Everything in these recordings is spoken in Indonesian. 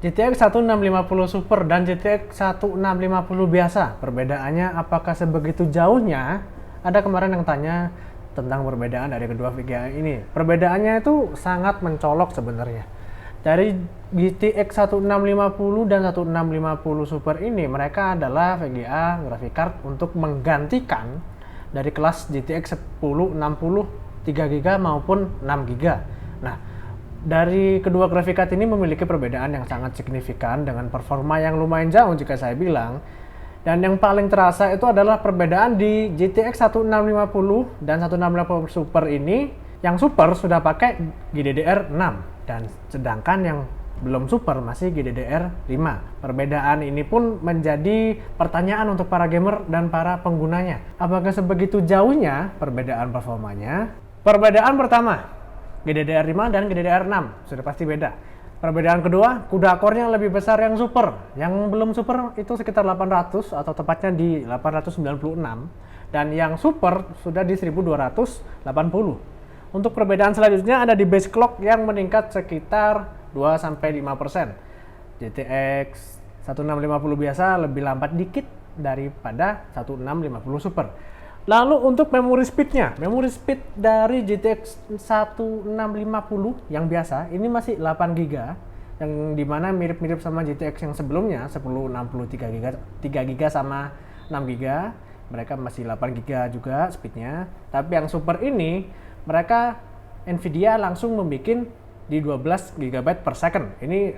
GTX 1650 Super dan GTX 1650 biasa, perbedaannya apakah sebegitu jauhnya? Ada kemarin yang tanya tentang perbedaan dari kedua VGA ini. Perbedaannya itu sangat mencolok sebenarnya. Dari GTX 1650 dan 1650 Super ini, mereka adalah VGA graphic card untuk menggantikan dari kelas GTX 1060 3GB maupun 6GB. Nah, dari kedua graphic card ini memiliki perbedaan yang sangat signifikan dengan performa yang lumayan jauh jika saya bilang. Dan yang paling terasa itu adalah perbedaan di GTX 1650 dan 1650 Super ini. Yang Super sudah pakai GDDR6 dan sedangkan yang belum Super masih GDDR5. Perbedaan ini pun menjadi pertanyaan untuk para gamer dan para penggunanya. Apakah sebegitu jauhnya perbedaan performanya? Perbedaan pertama, GDDR5 dan GDDR6 sudah pasti beda. Perbedaan kedua, CUDA core-nya lebih besar yang Super. Yang belum Super itu sekitar 800 atau tepatnya di 896 dan yang Super sudah di 1280. Untuk perbedaan selanjutnya ada di base clock yang meningkat sekitar 2-5%. GTX 1650 biasa lebih lambat dikit daripada 1650 Super. Lalu untuk memory speed-nya, memory speed dari GTX 1650 yang biasa ini masih 8GB, yang dimana mirip-mirip sama GTX yang sebelumnya 1060 3GB sama 6GB. Mereka masih 8GB juga speednya. Tapi yang Super ini mereka Nvidia langsung membuat di 12GB per second. Ini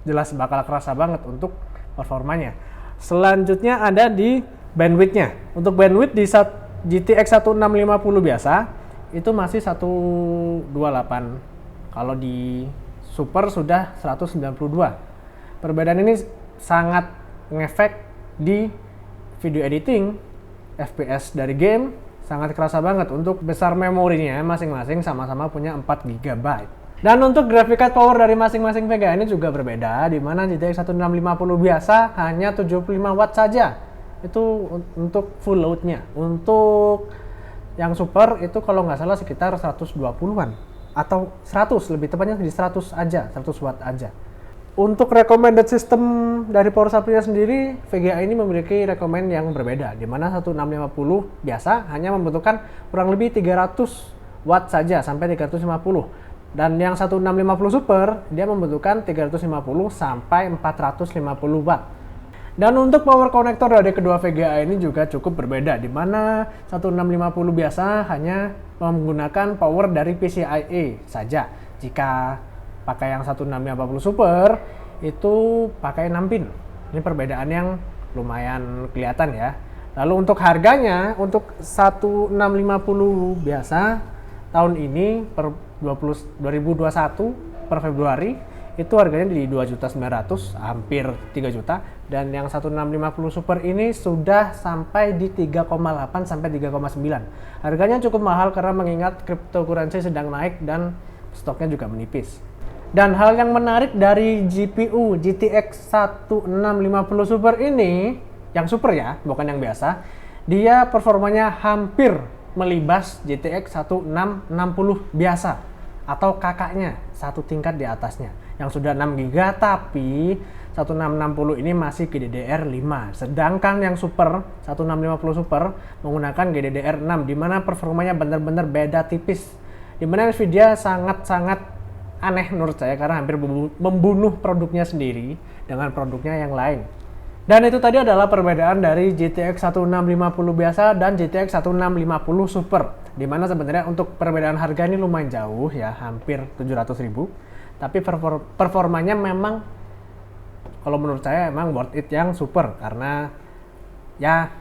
jelas bakal kerasa banget untuk performanya. Selanjutnya ada di bandwidth-nya. Untuk bandwidth di GTX 1650 biasa itu masih 128. Kalau di Super sudah 192. Perbedaan ini sangat ngefek di video editing, FPS dari game sangat kerasa banget. Untuk besar memorinya masing-masing sama-sama punya 4GB. Dan untuk graphic card power dari masing-masing VGA ini juga berbeda, di mana GTX 1650 biasa hanya 75 watt saja. Itu untuk full load-nya. Untuk yang Super itu kalau nggak salah sekitar 120-an atau 100, lebih tepatnya di 100 aja, 100 watt aja. Untuk recommended system dari power supply-nya sendiri, VGA ini memiliki recommend yang berbeda, di mana 1650 biasa hanya membutuhkan kurang lebih 300 watt saja sampai 350. Dan yang 1650 Super dia membutuhkan 350 sampai 450 watt. Dan untuk power connector dari kedua VGA ini juga cukup berbeda, di mana 1650 biasa hanya menggunakan power dari PCIe saja. Jika pakai yang 1650 Super itu pakai 6 pin. Ini perbedaan yang lumayan kelihatan ya. Lalu untuk harganya, untuk 1650 biasa tahun ini per 2021 per Februari itu harganya di 2.900.000, hampir 3 juta. Dan yang 1650 Super ini sudah sampai di 3,8 sampai 3,9. Harganya cukup mahal karena mengingat cryptocurrency sedang naik dan stoknya juga menipis. Dan hal yang menarik dari GPU GTX 1650 Super ini, yang Super ya, bukan yang biasa, dia performanya hampir melibas GTX 1660 biasa atau kakaknya, satu tingkat di atasnya, yang sudah 6GB, tapi 1660 ini masih GDDR5. Sedangkan yang Super 1650 Super menggunakan GDDR6, di mana performanya benar-benar beda tipis. Di mana Nvidia sangat-sangat aneh menurut saya karena hampir membunuh produknya sendiri dengan produknya yang lain. Dan itu tadi adalah perbedaan dari GTX 1650 biasa dan GTX 1650 Super. Dimana sebenarnya untuk perbedaan harga ini lumayan jauh ya, hampir 700.000. Tapi performanya memang kalau menurut saya emang worth it yang Super. Karena ya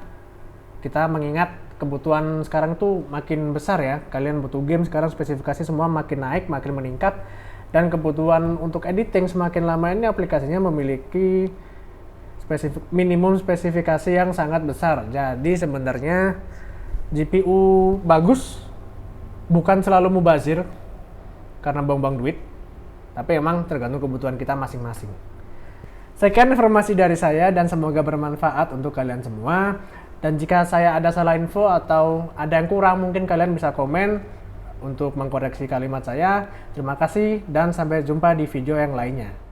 kita mengingat kebutuhan sekarang tuh makin besar ya. Kalian butuh game sekarang, spesifikasi semua makin naik, makin meningkat. Dan kebutuhan untuk editing semakin lama ini aplikasinya memiliki minimum spesifikasi yang sangat besar. Jadi sebenarnya GPU bagus bukan selalu mubazir karena buang-buang duit, tapi emang tergantung kebutuhan kita masing-masing. Sekian informasi dari saya dan semoga bermanfaat untuk kalian semua. Dan jika saya ada salah info atau ada yang kurang, mungkin kalian bisa komen untuk mengkoreksi kalimat saya. Terima kasih dan sampai jumpa di video yang lainnya.